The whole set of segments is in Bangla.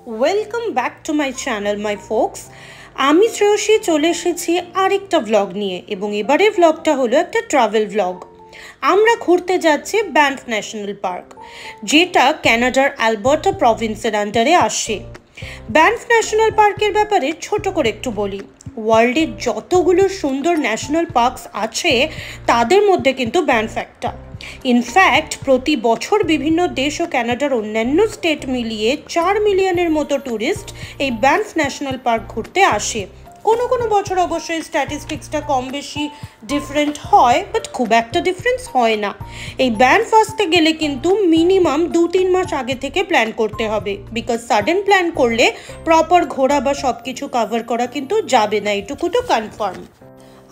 Welcome back to my channel my folks. আমি শ্রেয়সী চলে এসেছি আরেকটা ভ্লগ নিয়ে এবং এবারের ভ্লগটা হলো একটা ট্রাভেল ভ্লগ। আমরা ঘুরতে যাচ্ছি ব্যানফ ন্যাশনাল পার্ক, যেটা কানাডার অ্যালবার্টা প্রভিন্সের আন্ডারে আসে। ব্যানফ ন্যাশনাল পার্কের ব্যাপারে ছোট করে একটু বলি। ওয়ার্ল্ডের যতগুলো সুন্দর ন্যাশনাল পার্কস আছে তাদের মধ্যে কিন্তু ব্যানফ একটা। ইনফ্যাক্ট প্রতি বছর বিভিন্ন দেশ ও কানাডার অন্যান্য স্টেট মিলিয়ে 4 মিলিয়নের মতো ট্যুরিস্ট এই ব্যানফ ন্যাশনাল পার্ক ঘুরতে আসে। কোনো কোনো বছর অবশ্যই স্ট্যাটিস্টিক্সটা কম বেশি ডিফারেন্ট হয়, বাট খুব একটা ডিফারেন্স হয় না। এই ব্যানফ আসতে গেলে কিন্তু মিনিমাম 2-3 মাস আগে থেকে প্ল্যান করতে হবে, বিকজ সাডেন প্ল্যান করলে প্রপার ঘোরা বা সব কিছু কভার করা কিন্তু যাবে না, এটুকু তো কনফার্ম।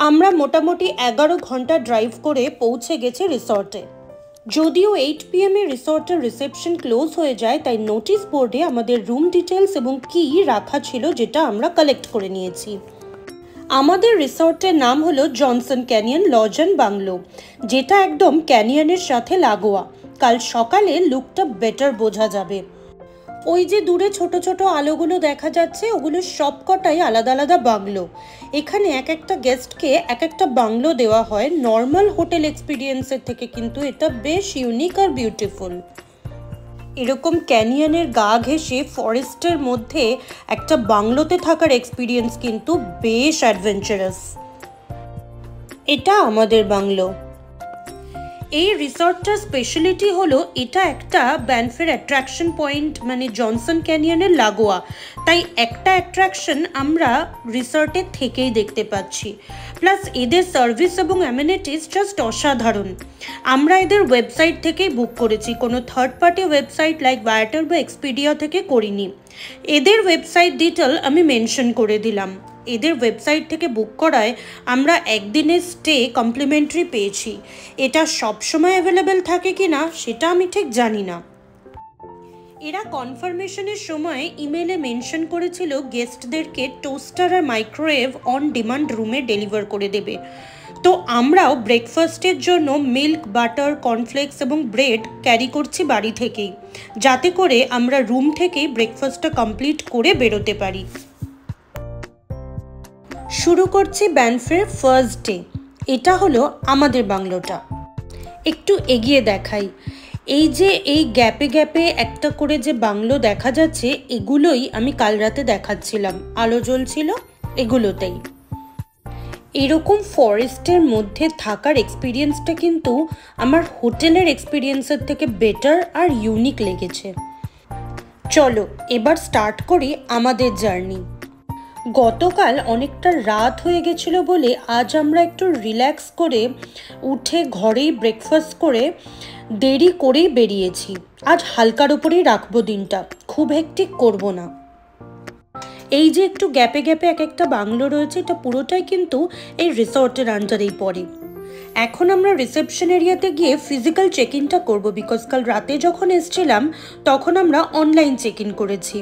আমরা মোটামুটি 11 ঘন্টা ড্রাইভ করে পৌঁছে গেছি রিসর্টে। যদিও 8 PM রিসর্টের রিসেপশন ক্লোজ হয়ে যায়, তাই নোটিশ বোর্ডে আমাদের রুম ডিটেলস এবং কি রাখা ছিল, যেটা আমরা কালেক্ট করে নিয়েছি। আমাদের রিসর্টের নাম হলো Johnson canyon lodge and bungalow, যেটা একদম ক্যানিয়নের সাথে লাগোয়া। কাল সকালে লুকটা বেটার বোঝা যাবে। ওই যে দূরে ছোট ছোট আলোগুলো দেখা যাচ্ছে, ওগুলো সবকটাই আলাদা আলাদা বাংলো। এখানে এক একটা গেস্টকে এক একটা বাংলো দেওয়া হয়। নর্মাল হোটেল এক্সপিরিয়েন্সের থেকে কিন্তু এটা বেশ ইউনিক আর বিউটিফুল। এরকম ক্যানিয়নের গা ঘেঁষে ফরেস্টের মধ্যে একটা বাংলোতে থাকার এক্সপিরিয়েন্স কিন্তু বেশ অ্যাডভেঞ্চারাস। এটা আমাদের বাংলো। এই রিসর্টটার স্পেশালিটি হলো এটা একটা ব্যানফের অ্যাট্রাকশন পয়েন্ট, মানে জনসন ক্যানিয়নের লাগোয়া। তাই একটা অ্যাট্রাকশন আমরা রিসর্টের থেকেই দেখতে পাচ্ছি। প্লাস এদের সার্ভিস এবং অ্যামেনিটিস জাস্ট অসাধারণ। আমরা এদের ওয়েবসাইট থেকেই বুক করেছি, কোনো থার্ড পার্টি ওয়েবসাইট লাইক ভায়াটার বা এক্সপিডিয়া থেকে করিনি। এদের ওয়েবসাইট ডিটেল আমি মেনশন করে দিলাম। এদের ওয়েবসাইট থেকে বুক করায় আমরা একদিনের স্টে কমপ্লিমেন্টারি পেয়েছি। এটা সবসময় অ্যাভেলেবেল থাকে কি না সেটা আমি ঠিক জানি না। এরা কনফার্মেশনের সময় ইমেলে মেনশন করেছিল গেস্টদেরকে টোস্টার আর মাইক্রোওয়েভ অন ডিমান্ড রুমে ডেলিভার করে দেবে। তো আমরাও ব্রেকফাস্টের জন্য মিল্ক, বাটার, কর্নফ্লেক্স এবং ব্রেড ক্যারি করছি বাড়ি থেকেই, যাতে করে আমরা রুম থেকেই ব্রেকফাস্টটা কমপ্লিট করে বেরোতে পারি। শুরু করছি ব্যানফের ফার্স্ট ডে। এটা হলো আমাদের বাংলোটা। একটু এগিয়ে দেখাই। এই যে এই গ্যাপে গ্যাপে একটা করে যে বাংলো দেখা যাচ্ছে, এগুলোই আমি কাল রাতে দেখাচ্ছিলাম, আলো জ্বলছিল এগুলোতেই। এরকম ফরেস্টের মধ্যে থাকার এক্সপিরিয়েন্সটা কিন্তু আমার হোটেলের এক্সপিরিয়েন্সের থেকে বেটার আর ইউনিক লেগেছে। চলো এবার স্টার্ট করি আমাদের জার্নি। গতকাল অনেকটা রাত হয়ে গেছিল বলে আজ আমরা একটু রিল্যাক্স করে উঠে ঘরেই ব্রেকফাস্ট করে দেরি করেই বেরিয়েছি। আজ হালকার উপরেই রাখবো দিনটা, খুব হেক্টিক করব না। এই যে একটু গ্যাপে গ্যাপে এক একটা বাংলো রয়েছে, এটা পুরোটাই কিন্তু এই রিসর্টের আন্ডারেই পড়ে। এখন আমরা রিসেপশন এরিয়াতে গিয়ে ফিজিক্যাল চেক ইনটা করবো, বিকজ কাল রাতে যখন এসেছিলাম তখন আমরা অনলাইন চেক ইন করেছি।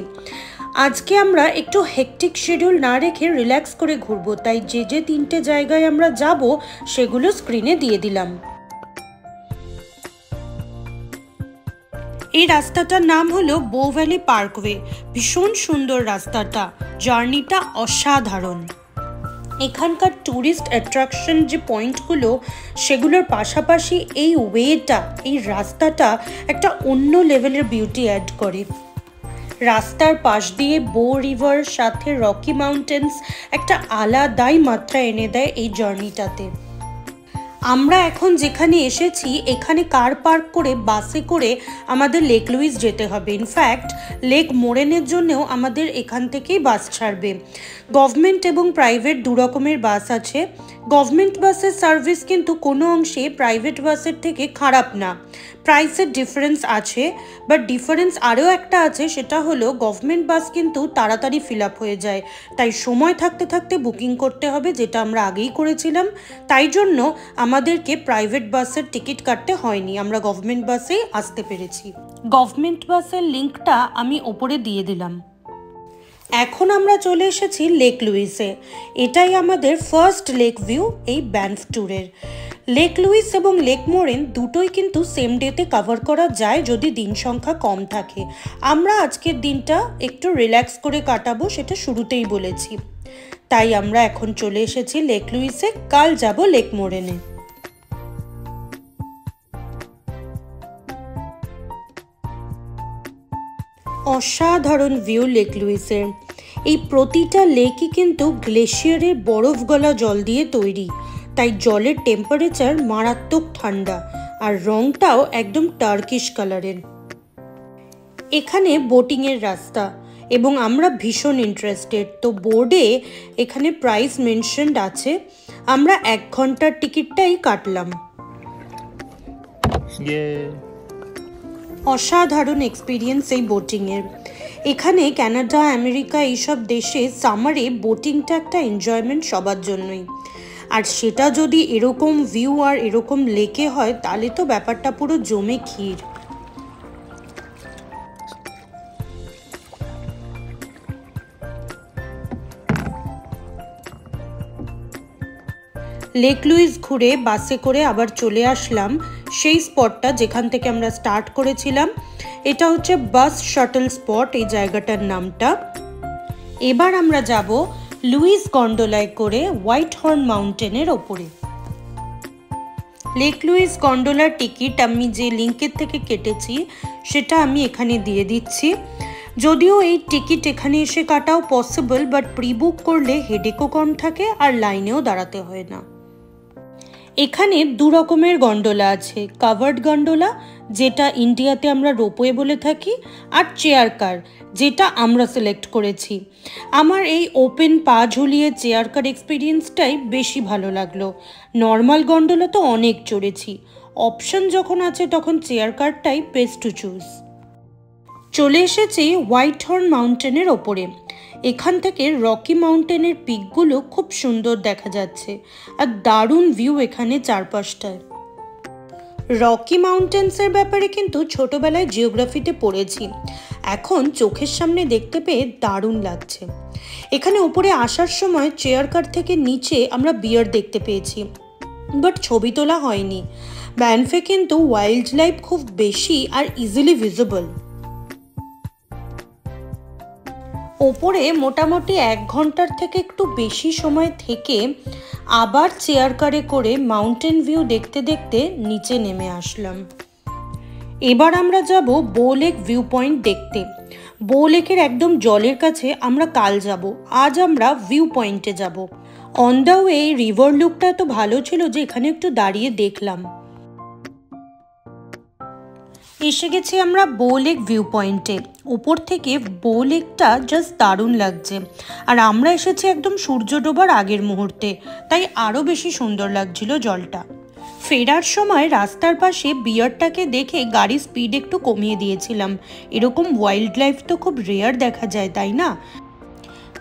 আজকে আমরা একটু হেকটিক শিডিউল না রেখে রিল্যাক্স করে ঘুরবো, তাই যে যে 3টে জায়গায় আমরা যাব সেগুলো স্ক্রিনে দিয়ে দিলাম। এই রাস্তাটার নাম হলো বো ভ্যালি পার্কওয়ে। ভীষণ সুন্দর রাস্তাটা, জার্নিটা অসাধারণ। এখানকার ট্যুরিস্ট অ্যাট্রাকশন যে পয়েন্টগুলো, সেগুলোর পাশাপাশি এই ওয়েটা, এই রাস্তাটা একটা অন্য লেভেলের বিউটি অ্যাড করে। রাস্তার পাশ দিয়ে বো রিভার সাথে রকি মাউন্টেন্স একটা আলাদাই মাত্রা এনে দেয় এই জার্নিটাতে। আমরা এখন যেখানে এসেছি এখানে কার পার্ক করে বাসে করে আমাদের লেক লুইস যেতে হবে। ইনফ্যাক্ট লেক মোরেনের জন্যও আমাদের এখান থেকেই বাস ছাড়বে। গভর্নমেন্ট এবং প্রাইভেট দু রকমের বাস আছে। গভর্নমেন্ট বাসের সার্ভিস কিন্তু কোনো অংশে প্রাইভেট বাসের থেকে খারাপ না। প্রাইসের ডিফারেন্স আছে, বাট ডিফারেন্স আরও একটা আছে, সেটা হলো গভর্নমেন্ট বাস কিন্তু তাড়াতাড়ি ফিল আপ হয়ে যায়, তাই সময় থাকতে থাকতে বুকিং করতে হবে, যেটা আমরা আগেই করেছিলাম। তাই জন্য আমাদেরকে প্রাইভেট বাসের টিকিট কাটতে হয়নি, আমরা গভর্নমেন্ট বাসেই আসতে পেরেছি। গভর্নমেন্ট বাসের লিঙ্কটা আমি ওপরে দিয়ে দিলাম। এখন আমরা চলে এসেছি লেক লুইসে। এটাই আমাদের ফার্স্ট লেক ভিউ এই ব্যানফ ট্যুরের। লেক লুইস এবং লেক মোরেন দুটোই কিন্তু সেম ডেতে কভার করা যায় যদি দিন সংখ্যা কম থাকে। আমরা আজকের দিনটা একটু রিল্যাক্স করে কাটাবো, সেটা শুরুতেই বলেছি। তাই আমরা এখন চলে এসেছি লেক লুইসে, কাল যাব লেক মোরেনে। অসাধারণ ভিউ লেক লুইসের। এই প্রতিটা লেকই কিন্তু গ্লেশিয়ারের বরফ গলা জল দিয়ে তৈরি, তাই জলের টেম্পারেচার মারাত্মক ঠান্ডা আর রংটাও একদম টার্কিশ কালারের। এখানে বোটিংয়ের রাস্তা এবং আমরা ভীষণ ইন্টারেস্টেড, তো বোর্ডে এখানে প্রাইস মেনশনড আছে। আমরা 1 ঘন্টার টিকিটটাই কাটলাম। অসাধারণ এক্সপিরিয়েন্স এই বোটিংয়ের। এখানে কানাডা, আমেরিকা এইসব দেশে সামারে বোটিংটা একটা এনজয়মেন্ট সবার জন্যই, আর সেটা যদি এরকম ভিউ আর এরকম লেকে হয় তাহলে তো ব্যাপারটা পুরো জমে ক্ষীর। লেক লুইস ঘুরে বাসে করে আবার চলে আসলাম সেই স্পটটা যেখান থেকে আমরা স্টার্ট করেছিলাম। এটা হচ্ছে বাস শাটল স্পট এই জায়গাটার নামটা। এবার আমরা যাব লুইস গন্ডোলায় করে হোয়াইট হর্ন মাউন্টেনের ওপরে। লেক লুইস গন্ডোলার টিকিট আমি যে লিঙ্কের থেকে কেটেছি সেটা আমি এখানে দিয়ে দিচ্ছি। যদিও এই টিকিট এখানে এসে কাটাও পসিবল, বাট প্রি বুক করলে হেডেকও কম থাকে আর লাইনেও দাঁড়াতে হয় না। এখানে 2 রকমের গন্ডোলা আছে, কাভার্ড গন্ডোলা যেটা ইন্ডিয়াতে আমরা রোপওয়ে বলে থাকি, আর চেয়ার কার যেটা আমরা সিলেক্ট করেছি। আমার এই ওপেন পা ঝুলিয়ে চেয়ার কার এক্সপিরিয়েন্সটাই বেশি ভালো লাগলো। নর্মাল গন্ডোলা তো অনেক চড়েছি, অপশন যখন আছে তখন চেয়ার কারটাই বেস্ট টু চুজ। চলে এসেছি হোয়াইট হর্ন মাউন্টেনের ওপরে। এখান থেকে রকি মাউন্টেনের পিকগুলো খুব সুন্দর দেখা যাচ্ছে আর দারুণ ভিউ এখানে চারপাশটায়। রকি মাউন্টেন্সের ব্যাপারে কিন্তু ছোটবেলায় জিওগ্রাফিতে পড়েছি, এখন চোখের সামনে দেখতে পেয়ে দারুণ লাগছে। এখানে উপরে আসার সময় চেয়ার কার থেকে নিচে আমরা বিয়ার দেখতে পেয়েছি, বাট ছবি তোলা হয়নি। ব্যানফে কিন্তু ওয়াইল্ড লাইফ খুব বেশি আর ইজিলি ভিজিবল। ওপরে মোটামুটি 1 ঘন্টার থেকে একটু বেশি সময় থেকে আবার চেয়ার কারে করে মাউন্টেন ভিউ দেখতে দেখতে নিচে নেমে আসলাম। এবার আমরা যাব বো লেক ভিউ পয়েন্ট দেখতে। বো লেকের একদম জলের কাছে আমরা কাল যাব, আজ আমরা ভিউ পয়েন্টে যাব। অন দ্য ওয়ে রিভার লুকটা তো ভালো ছিল যে এখানে একটু দাঁড়িয়ে দেখলাম। এসে গেছি আমরা বো লেক ভিউ পয়েন্টে। উপর থেকে বো লেকটা জাস্ট দারুণ লাগছে, আর আমরা এসেছি একদম সূর্য ডোবার আগের মুহূর্তে, তাই আরও বেশি সুন্দর লাগছিল জলটা। ফেরার সময় রাস্তার পাশে বিয়ারটাকে দেখে গাড়ির স্পিড একটু কমিয়ে দিয়েছিলাম। এরকম ওয়াইল্ড লাইফ তো খুব রেয়ার দেখা যায়, তাই না?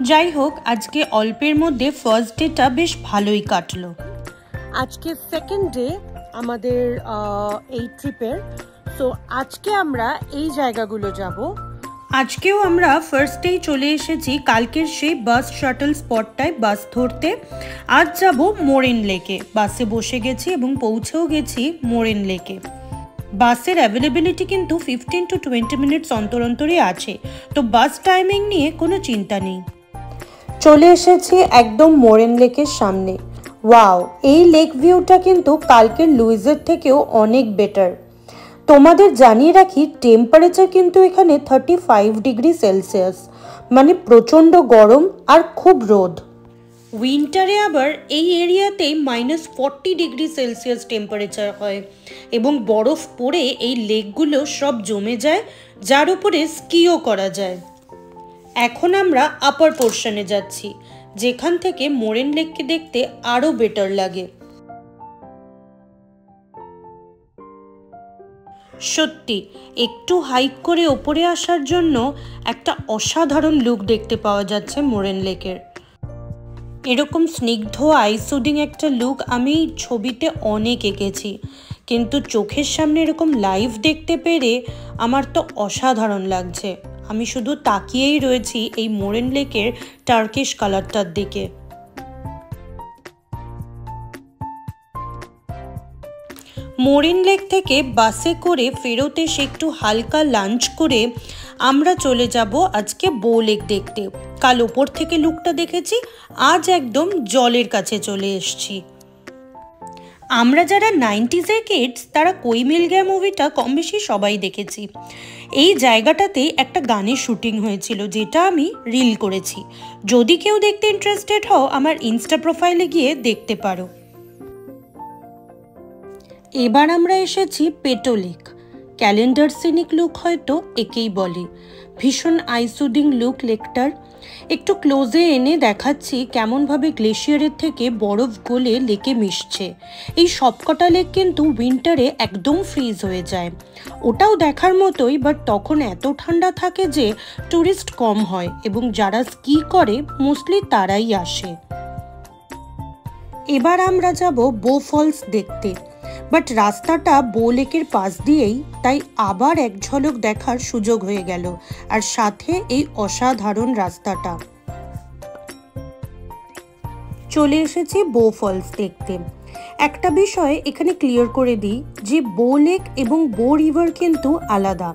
যাই হোক, আজকে অল্পের মধ্যে ফার্স্ট ডেটা বেশ ভালোই কাটলো। আজকে সেকেন্ড ডে আমাদের এই ট্রিপের। তো আজকে আমরা এই জায়গাগুলো যাব। আজকেও আমরা ফার্স্টেই চলে এসেছি কালকের সেই বাস শাটল স্পটটায় বাস ধরতে। আজ যাব মোরেন লেকে। বাসে বসে গেছি এবং পৌঁছেও গেছি মোরেন লেকে। বাসের অ্যাভেলেবিলিটি কিন্তু 15 to 20 মিনিটস অন্তর অন্তরই আছে, তো বাস টাইমিং নিয়ে কোনো চিন্তা নেই। চলে এসেছি একদম মোরেন লেকের সামনে। ওয়াও, এই লেক ভিউটা কিন্তু কালকের লুইসের থেকেও অনেক বেটার। তোমাদের জানিয়ে রাখি, টেম্পারেচার কিন্তু এখানে 35 ডিগ্রি সেলসিয়াস, মানে প্রচণ্ড গরম আর খুব রোদ। উইন্টারে আবার এই এরিয়াতেই -40 ডিগ্রি সেলসিয়াস টেম্পারেচার হয় এবং বরফ পড়ে এই লেকগুলো সব জমে যায়, যার উপরে স্কিও করা যায়। এখন আমরা আপার পোর্শনে যাচ্ছি, যেখান থেকে মোরেন লেককে দেখতে আরও বেটার লাগে। সত্যি একটু হাইক করে ওপরে আসার জন্য একটা অসাধারণ লুক দেখতে পাওয়া যাচ্ছে মোরেন লেকের। এরকম স্নিগ্ধ আইসুডিং একটা লুক আমি ছবিতে অনেক এঁকেছি, কিন্তু চোখের সামনে এরকম লাইভ দেখতে পেরে আমার তো অসাধারণ লাগছে। আমি শুধু তাকিয়েই রয়েছি এই মোরেন লেকের টার্কিশ কালারটার দিকে। মরিন লেক থেকে বাসে করে ফেরত এসে একটু হালকা লাঞ্চ করে আমরা চলে যাব আজকে বো লেক দেখতে। কাল ওপর থেকে লুকটা দেখেছি, আজ একদম জলের কাছে চলে এসেছি। আমরা যারা 90s-এর কিডস তারা কোই মিল গয়া মুভিটা কম বেশি সবাই দেখেছি। এই জায়গাটাতে একটা গানের শুটিং হয়েছিল, যেটা আমি রিল করেছি। যদি কেউ দেখতে ইন্টারেস্টেড হও আমার ইনস্টা প্রোফাইলে গিয়ে দেখতে পারো। এবার আমরা এসেছি পেটো লেক। ক্যালেন্ডার সিনিক লুক হয়তো একেই বলে। ভীষণ আইসুদিং লুক লেকটার। একটু ক্লোজে এনে দেখাচ্ছি কেমনভাবে গ্লেশিয়ারের থেকে বরফ গলে লেকে মিশছে। এই সবকটা লেক কিন্তু উইন্টারে একদম ফ্রিজ হয়ে যায়। ওটাও দেখার মতোই, বাট তখন এত ঠান্ডা থাকে যে টুরিস্ট কম হয় এবং যারা স্কি করে মোস্টলি তারাই আসে। এবার আমরা যাব বো ফলস দেখতে, বাট রাস্তাটা বো লেকের পাশ দিয়েই, তাই আবার এক ঝলক দেখার সুযোগ হয়ে গেল, আর সাথে এই অসাধারণ রাস্তাটা। চলে এসেছি বো ফলস দেখতে। একটা বিষয় এখানে ক্লিয়ার করে দিই যে বো লেক এবং বো রিভার কিন্তু আলাদা।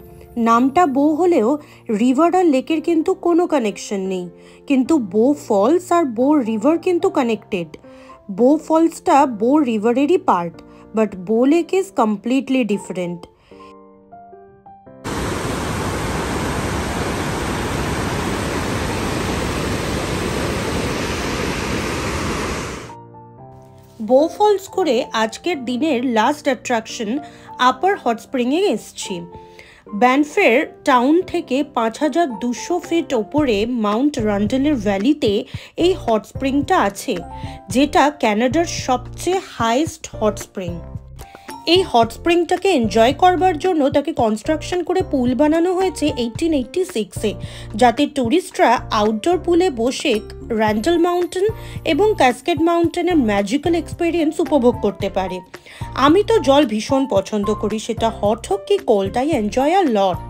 নামটা বো হলেও রিভার আর লেকের কিন্তু কোনো কানেকশন নেই, কিন্তু বো ফলস আর বো রিভার কিন্তু কানেক্টেড। বো ফলসটা বো রিভারেরই part, but Bo Lake is completely different. Bow Falls করে আজকের দিনের লাস্ট অ্যাট্রাকশন আপার হট স্প্রিংয়ে এসছি। ব্যানফের টাউন থেকে 5200 ফিট ওপরে মাউন্ট রান্ডেলের ভ্যালিতে এই হট স্প্রিংটা আছে, যেটা ক্যানাডার সবচেয়ে হাইয়েস্ট হট স্প্রিং। এই হট স্প্রিংটাকে এনজয় করবার জন্য তাকে কনস্ট্রাকশন করে পুল বানানো হয়েছে 1886-এ, যাতে ট্যুরিস্টরা আউটডোর পুলে বসে র্যান্ডেল মাউন্টেন এবং ক্যাসকেড মাউন্টেনের ম্যাজিক্যাল এক্সপিরিয়েন্স উপভোগ করতে পারে। আমি তো জল ভীষণ পছন্দ করি, সেটা হট হোক কি কোল্ড, আই এনজয় আ লট।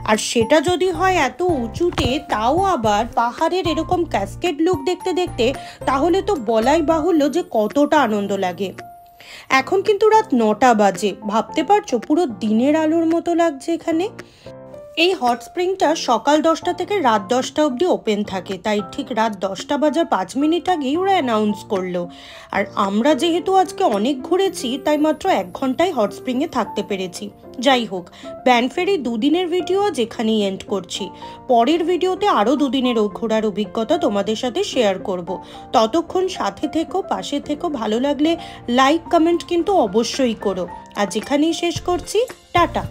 আর সেটা যদি হয় এত উঁচুতে, তাও আবার পাহাড়ের এরকম ক্যাসকেড লুক দেখতে দেখতে, তাহলে তো বলাই বাহুল্য যে কতটা আনন্দ লাগে। এখন কিন্তু রাত 9টা বাজে, ভাবতে পারছো পুরো দিনের আলোর মতো লাগছে এখানে। এই হট স্প্রিংটা সকাল 10টা থেকে রাত 10টা অবধি ওপেন থাকে, তাই ঠিক রাত 10টা বাজার 5 মিনিট আগেই ওরা অ্যানাউন্স করলো। আর আমরা যেহেতু আজকে অনেক ঘুরেছি, তাই মাত্র 1 ঘন্টায় হট স্প্রিংয়ে থাকতে পেরেছি। যাই হোক, ব্যানফের এই 2 দিনের ভিডিও আজ এখানেই এন্ড করছি। পরের ভিডিওতে আরও 2 দিনের ঘোরার অভিজ্ঞতা তোমাদের সাথে শেয়ার করব। ততক্ষণ সাথে থেকো, পাশে থেকো। ভালো লাগলে লাইক কমেন্ট কিন্তু অবশ্যই করো। আজ এখানেই শেষ করছি, টাটা।